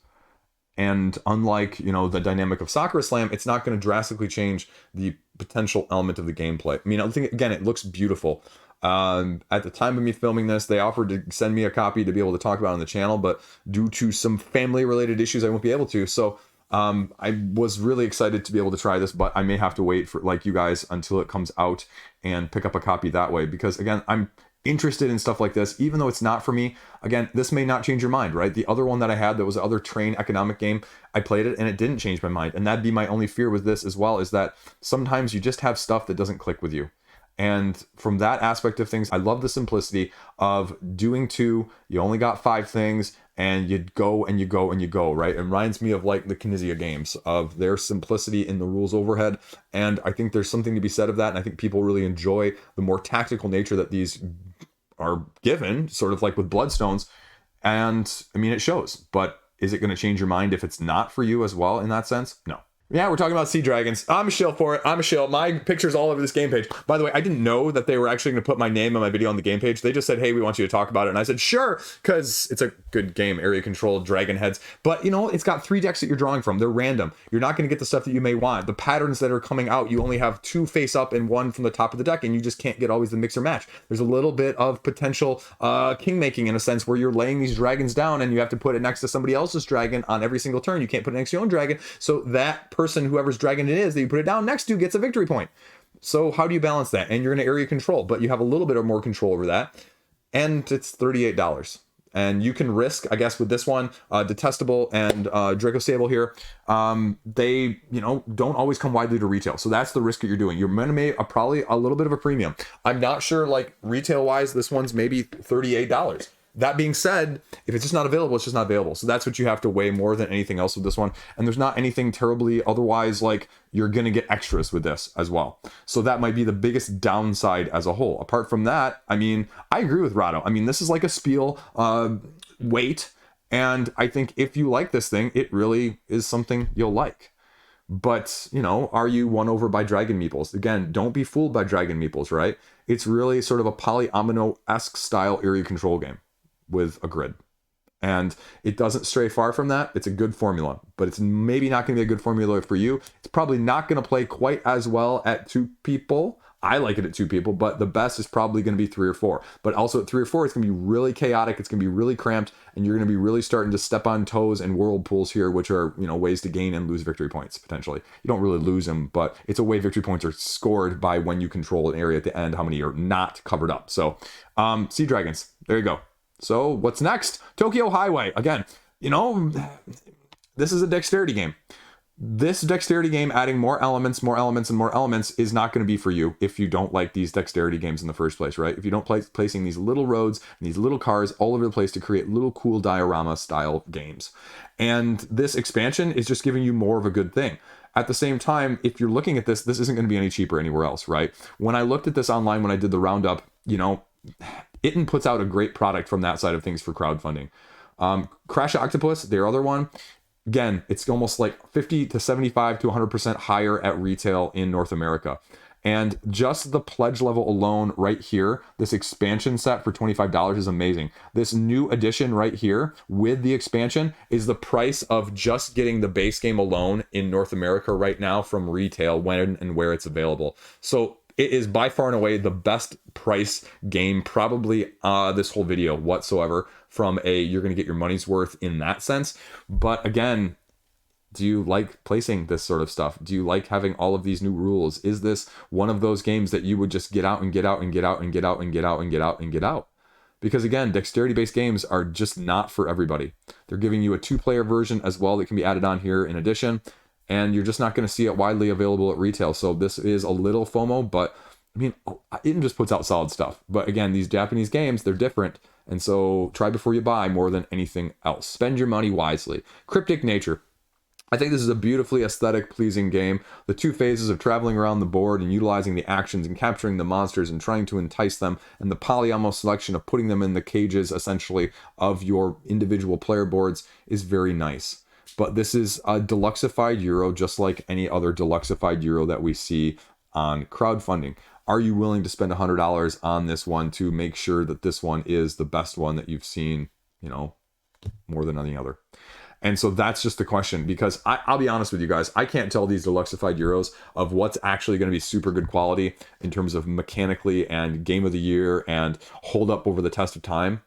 And unlike, you know, the dynamic of Sakura Slam, it's not going to drastically change the potential element of the gameplay. I mean, I think, again, it looks beautiful. At the time of me filming this, they offered to send me a copy to be able to talk about it on the channel, but due to some family-related issues, I won't be able to. So I was really excited to be able to try this, but I may have to wait for, like you guys, until it comes out and pick up a copy that way. Because, again, I'm interested in stuff like this, even though it's not for me. Again, this may not change your mind, right? The other one that I had, that was the other train economic game, I played it and it didn't change my mind. And that'd be my only fear with this as well, is that sometimes you just have stuff that doesn't click with you. And from that aspect of things, I love the simplicity of doing 2, you only got 5 things, and you go and you go and you go, right? It reminds me of like the Kinesia games, of their simplicity in the rules overhead. And I think there's something to be said of that. And I think people really enjoy the more tactical nature that these are given, sort of like with Bloodstones. And I mean, it shows, but is it going to change your mind if it's not for you as well in that sense? No. Yeah, we're talking about Sea Dragons. I'm a shill for it. I'm a shill. My picture's all over this game page. By the way, I didn't know that they were actually going to put my name on my video on the game page. They just said, hey, we want you to talk about it. And I said, sure, because it's a good game, area control, dragon heads. But, you know, it's got 3 decks that you're drawing from. They're random. You're not going to get the stuff that you may want. The patterns that are coming out, you only have 2 face up and 1 from the top of the deck, and you just can't get always the mix or match. There's a little bit of potential king making in a sense, where you're laying these dragons down and you have to put it next to somebody else's dragon on every single turn. You can't put it next to your own dragon. So that person, whoever's dragon it is that you put it down next to, gets a victory point. So how do you balance that? And you're going to area control, but you have a little bit of more control over that. And it's $38. And you can risk, I guess, with this one, Detestable and Draco Sable here, they, you know, don't always come widely to retail. So that's the risk that you're doing. You're going to make probably a little bit of a premium. I'm not sure, like, retail-wise, this one's maybe $38. That being said, if it's just not available, it's just not available. So that's what you have to weigh more than anything else with this one. And there's not anything terribly otherwise, like, you're going to get extras with this as well. So that might be the biggest downside as a whole. Apart from that, I mean, I agree with Rado. I mean, this is like a Spiel weight. And I think if you like this thing, it really is something you'll like. But, you know, are you won over by Dragon Meeples? Again, don't be fooled by Dragon Meeples, right? It's really sort of a polyomino-esque style area control game with a grid. And it doesn't stray far from that. It's a good formula, but it's maybe not going to be a good formula for you. It's probably not going to play quite as well at 2 people. I like it at 2 people, but the best is probably going to be 3 or 4. But also at 3 or 4, it's going to be really chaotic. It's going to be really cramped, and you're going to be really starting to step on toes and whirlpools here, which are, you know, ways to gain and lose victory points potentially. You don't really lose them, but it's a way victory points are scored by when you control an area at the end, how many are not covered up. So, Sea Dragons, there you go. So what's next? Tokyo Highway. Again, you know, this is a dexterity game. This dexterity game, adding more elements, and more elements is not going to be for you if you don't like these dexterity games in the first place, right? If you don't placing these little roads and these little cars all over the place to create little cool diorama style games. And this expansion is just giving you more of a good thing. At the same time, if you're looking at this isn't going to be any cheaper anywhere else, right? When I looked at this online, when I did the roundup, you know, Itten puts out a great product from that side of things for crowdfunding. Crash Octopus, their other one, again, it's almost like 50 to 75 to 100% higher at retail in North America. And just the pledge level alone right here, this expansion set for $25 is amazing. This new edition right here with the expansion is the price of just getting the base game alone in North America right now from retail, when and where it's available. So it is by far and away the best price game, probably this whole video whatsoever, from a, you're going to get your money's worth in that sense. But again, Do you like placing this sort of stuff? Do you like having all of these new rules? Is this one of those games that you would just get out and get out and get out and get out and get out and get out and get out? Because again, dexterity-based games are just not for everybody. They're giving you a 2-player version as well that can be added on here in addition, and you're just not going to see it widely available at retail. So this is a little FOMO, but I mean, it just puts out solid stuff. But again, these Japanese games, they're different. And so try before you buy more than anything else. Spend your money wisely. Cryptic Nature. I think this is a beautifully aesthetic, pleasing game. The 2 phases of traveling around the board and utilizing the actions and capturing the monsters and trying to entice them, and the polyomino selection of putting them in the cages, essentially, of your individual player boards is very nice. But this is a deluxeified Euro, just like any other deluxeified Euro that we see on crowdfunding. Are you willing to spend $100 on this one to make sure that this one is the best one that you've seen, more than any other? And so that's just the question, because I'll be honest with you guys, I can't tell these deluxeified Euros of what's actually going to be super good quality in terms of mechanically and game of the year and hold up over the test of time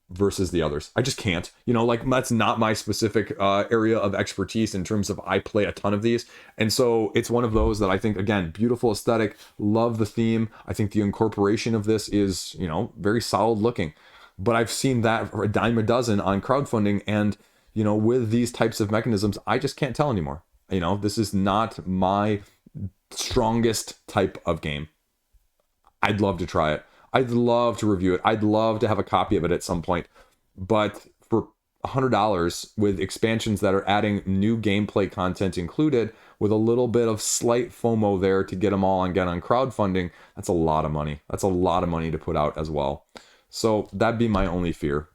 versus the others. I just can't. That's not my specific area of expertise in terms of I play a ton of these. And so it's one of those that I think, again, beautiful aesthetic, love the theme. I think the incorporation of this is, very solid looking. But I've seen that for a dime a dozen on crowdfunding, and with these types of mechanisms, I just can't tell anymore. This is not my strongest type of game. I'd love to try it. I'd love to review it. I'd love to have a copy of it at some point. But for $100 with expansions that are adding new gameplay content included, with a little bit of slight FOMO there to get them all and get on crowdfunding, that's a lot of money. That's a lot of money to put out as well. So that'd be my only fear.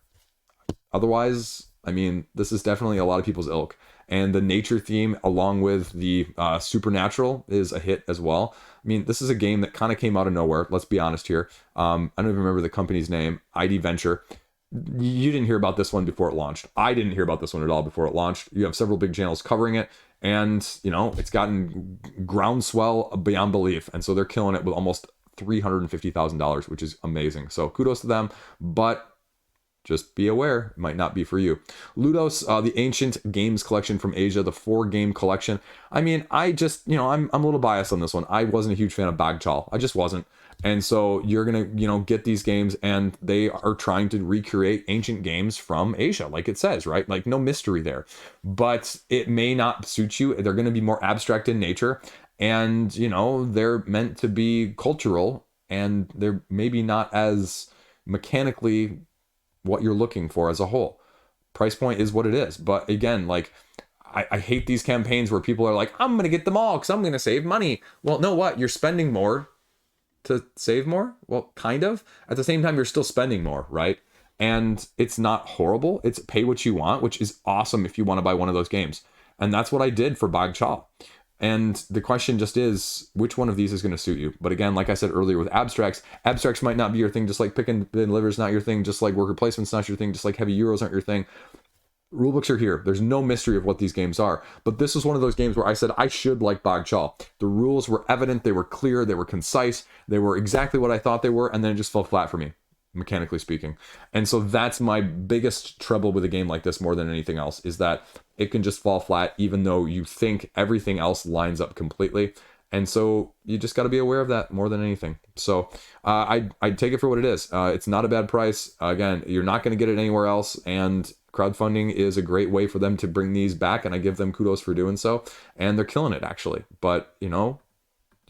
Otherwise, I mean, this is definitely a lot of people's ilk. And the nature theme, along with the supernatural, is a hit as well. I mean, this is a game that kind of came out of nowhere. Let's be honest here. I don't even remember the company's name, ID Venture. You didn't hear about this one before it launched. I didn't hear about this one at all before it launched. You have several big channels covering it. And, it's gotten groundswell beyond belief. And so they're killing it with almost $350,000, which is amazing. So kudos to them. But just be aware, it might not be for you. Ludos, the Ancient Games Collection from Asia, the 4-game collection. I mean, I just, I'm a little biased on this one. I wasn't a huge fan of Bagchal. I just wasn't. And so you're going to, get these games, and they are trying to recreate ancient games from Asia, like it says, right? Like, no mystery there. But it may not suit you. They're going to be more abstract in nature. And, they're meant to be cultural, and they're maybe not as mechanically what you're looking for as a whole. Price point is what it is. But again, I hate these campaigns where people are like, I'm going to get them all because I'm going to save money. Well, no, what? You're spending more to save more? Well, kind of. At the same time, you're still spending more, right? And it's not horrible. It's pay what you want, which is awesome if you want to buy one of those games. And that's what I did for Bagchal. And the question just is, which one of these is going to suit you? But again, like I said earlier, with abstracts might not be your thing, just like pick and deliver is not your thing, just like worker placement's not your thing, just like heavy Euros aren't your thing. Rulebooks are here. There's no mystery of what these games are. But this is one of those games where I said I should like Bagchal. The rules were evident, they were clear, they were concise, they were exactly what I thought they were, and then it just fell flat for me, mechanically speaking. And so that's my biggest trouble with a game like this more than anything else, is that it can just fall flat even though you think everything else lines up completely. And so you just got to be aware of that more than anything. So I'd take it for what it is. It's not a bad price. Again, you're not going to get it anywhere else. And crowdfunding is a great way for them to bring these back. And I give them kudos for doing so. And they're killing it, actually. But, you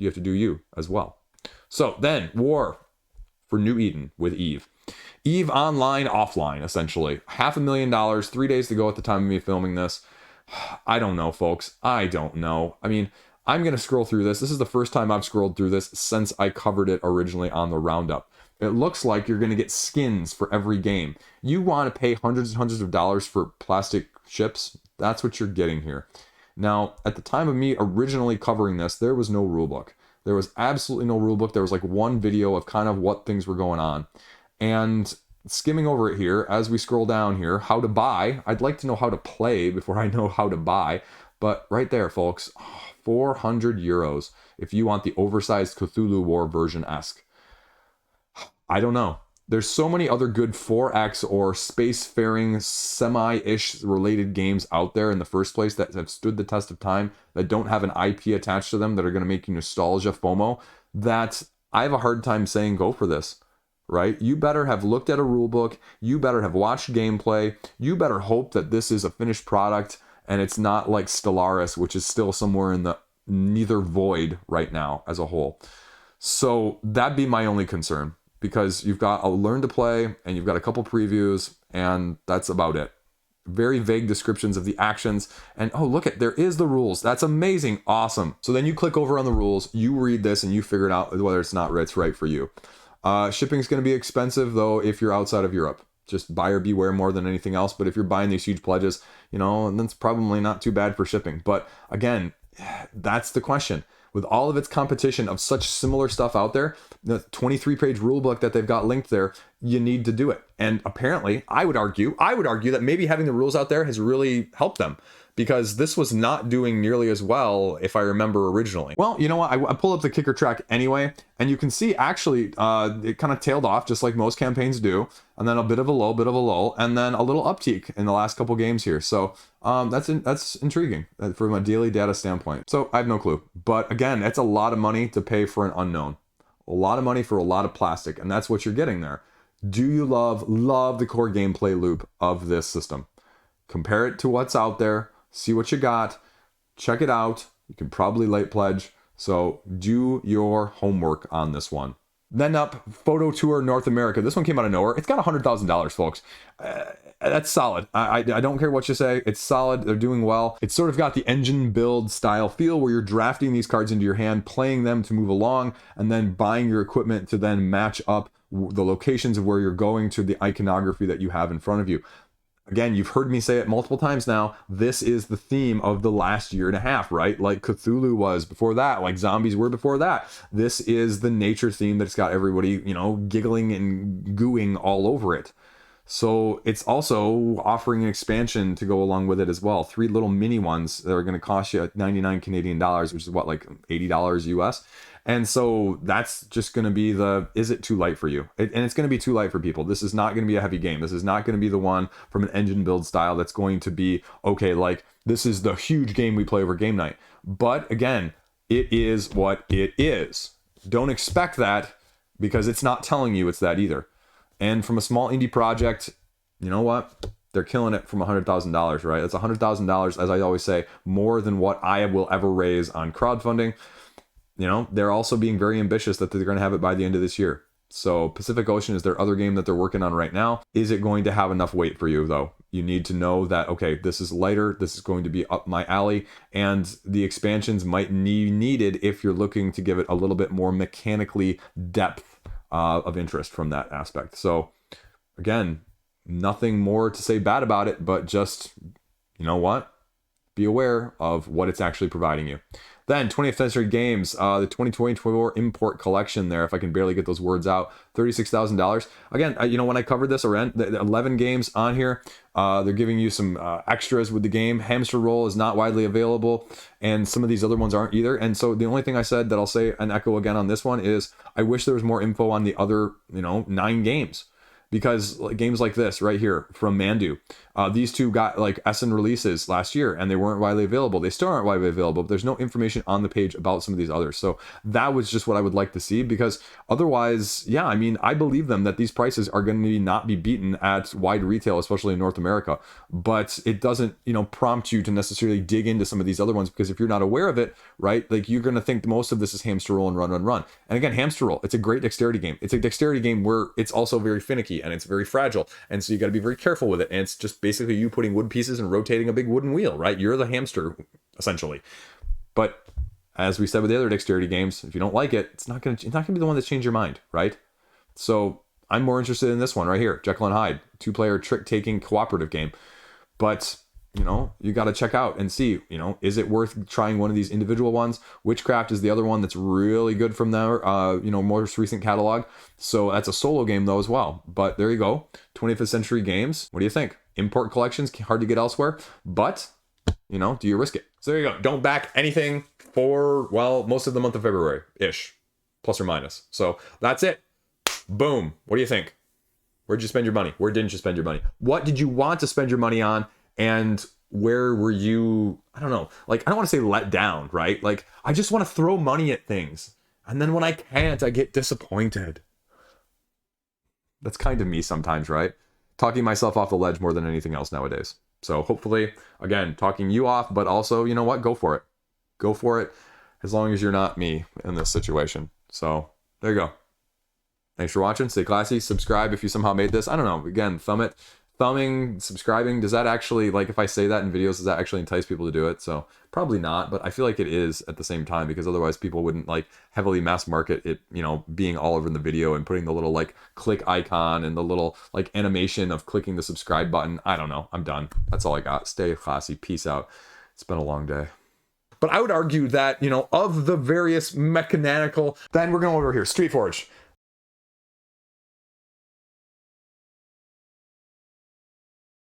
have to do you as well. So then, War for New Eden with Eve. Eve online, offline, essentially. $500,000, 3 days to go at the time of me filming this. I don't know, folks. I don't know. I mean, I'm going to scroll through this. This is the first time I've scrolled through this since I covered it originally on the Roundup. It looks like you're going to get skins for every game. You want to pay hundreds and hundreds of dollars for plastic ships? That's what you're getting here. Now, at the time of me originally covering this, there was no rulebook. There was absolutely no rulebook. There was like one video of kind of what things were going on. And skimming over it here, as we scroll down here, how to buy. I'd like to know how to play before I know how to buy. But right there, folks, 400 euros if you want the oversized Cthulhu War version-esque. I don't know. There's so many other good 4X or spacefaring semi-ish related games out there in the first place that have stood the test of time, that don't have an IP attached to them, that are going to make you nostalgia FOMO, that I have a hard time saying go for this, right? You better have looked at a rulebook, you better have watched gameplay, you better hope that this is a finished product and it's not like Stellaris, which is still somewhere in the neither void right now as a whole. So that'd be my only concern, because you've got a learn to play and you've got a couple previews and that's about it. Very vague descriptions of the actions. And oh, look, there is the rules. That's amazing. Awesome. So then you click over on the rules, you read this and you figure it out whether it's right for you. Shipping is going to be expensive though if you're outside of Europe. Just buyer beware more than anything else. But if you're buying these huge pledges, then it's probably not too bad for shipping. But again, that's the question. With all of its competition of such similar stuff out there, the 23-page rulebook that they've got linked there, you need to do it. And apparently, I would argue that maybe having the rules out there has really helped them, because this was not doing nearly as well, if I remember originally. Well, you know what? I pull up the kicker track anyway, and you can see actually it kind of tailed off just like most campaigns do, and then a bit of a lull, and then a little uptick in the last couple games here. So that's intriguing from a daily data standpoint. So I have no clue. But again, that's a lot of money to pay for an unknown. A lot of money for a lot of plastic, and that's what you're getting there. Do you love the core gameplay loop of this system? Compare it to what's out there. See what you got, check it out. You can probably late pledge. So do your homework on this one. Then up, Photo Tour North America. This one came out of nowhere. It's got $100,000, folks. That's solid. I don't care what you say. It's solid. They're doing well. It's sort of got the engine build style feel where you're drafting these cards into your hand, playing them to move along, and then buying your equipment to then match up the locations of where you're going to the iconography that you have in front of you. Again, you've heard me say it multiple times now. This is the theme of the last year and a half, right? Like Cthulhu was before that, like zombies were before that. This is the nature theme that's got everybody, giggling and gooing all over it. So it's also offering an expansion to go along with it as well. 3 little mini ones that are going to cost you 99 Canadian dollars, which is what, like $80 US. And so that's just going to be is it too light for you? And it's going to be too light for people. This is not going to be a heavy game. This is not going to be the one from an engine build style that's going to be, okay, like this is the huge game we play over game night. But again, it is what it is. Don't expect that, because it's not telling you it's that either. And from a small indie project, you know what? They're killing it from $100,000, right? That's $100,000, as I always say, more than what I will ever raise on crowdfunding. They're also being very ambitious that they're going to have it by the end of this year. So Pacific Ocean is their other game that they're working on right now. Is it going to have enough weight for you, though? You need to know that, okay, this is lighter. This is going to be up my alley. And the expansions might be needed if you're looking to give it a little bit more mechanically depth of interest from that aspect. So again, nothing more to say bad about it, but just, you know what? Be aware of what it's actually providing you. Then 20th Century Games, the 2024 import collection there, if I can barely get those words out, $36,000. Again, when I covered this around, the 11 games on here, they're giving you some extras with the game. Hamster Roll is not widely available, and some of these other ones aren't either. And so the only thing I said that I'll say and echo again on this one is I wish there was more info on the other, 9 games. Because games like this right here from Mandu, these two got like Essen releases last year and they weren't widely available. They still aren't widely available, but there's no information on the page about some of these others. So that was just what I would like to see, because otherwise, yeah, I believe them that these prices are going to not be beaten at wide retail, especially in North America. But it doesn't, prompt you to necessarily dig into some of these other ones, because if you're not aware of it, right, like you're going to think most of this is Hamster Roll and Run. And again, Hamster Roll, it's a great dexterity game. It's a dexterity game where it's also very finicky and it's very fragile, and so you got to be very careful with it. And it's just basically you putting wood pieces and rotating a big wooden wheel, right? You're the hamster essentially. But as we said with the other dexterity games, if you don't like it, it's not gonna be the one that changes your mind, right? So I'm more interested in this one right here, Jekyll and Hyde, 2-player trick-taking cooperative game. But you got to check out and see, is it worth trying one of these individual ones? Witchcraft is the other one that's really good from their, most recent catalog. So that's a solo game though as well. But there you go. 20th Century Games. What do you think? Import collections, hard to get elsewhere, but do you risk it? So there you go. Don't back anything for, most of the month of February-ish, plus or minus. So that's it. Boom. What do you think? Where'd you spend your money? Where didn't you spend your money? What did you want to spend your money on? And where were you, I don't know, like, I don't want to say let down, right? Like, I just want to throw money at things. And then when I can't, I get disappointed. That's kind of me sometimes, right? Talking myself off the ledge more than anything else nowadays. So hopefully, again, talking you off, but also, you know what? Go for it. Go for it, as long as you're not me in this situation. So there you go. Thanks for watching. Stay classy. Subscribe if you somehow made this. I don't know. Again, thumb it. Thumbing, subscribing, does that actually, like, if I say that in videos, does that actually entice people to do it? So probably not, but I feel like it is at the same time, because otherwise people wouldn't like heavily mass market it, you know, being all over in the video and putting the little like click icon and the little like animation of clicking the subscribe button. I don't know. I'm done. That's all I got. Stay classy. Peace out. It's been a long day. But I would argue that, you know, of the various mechanical, then we're going over here, Street Forge.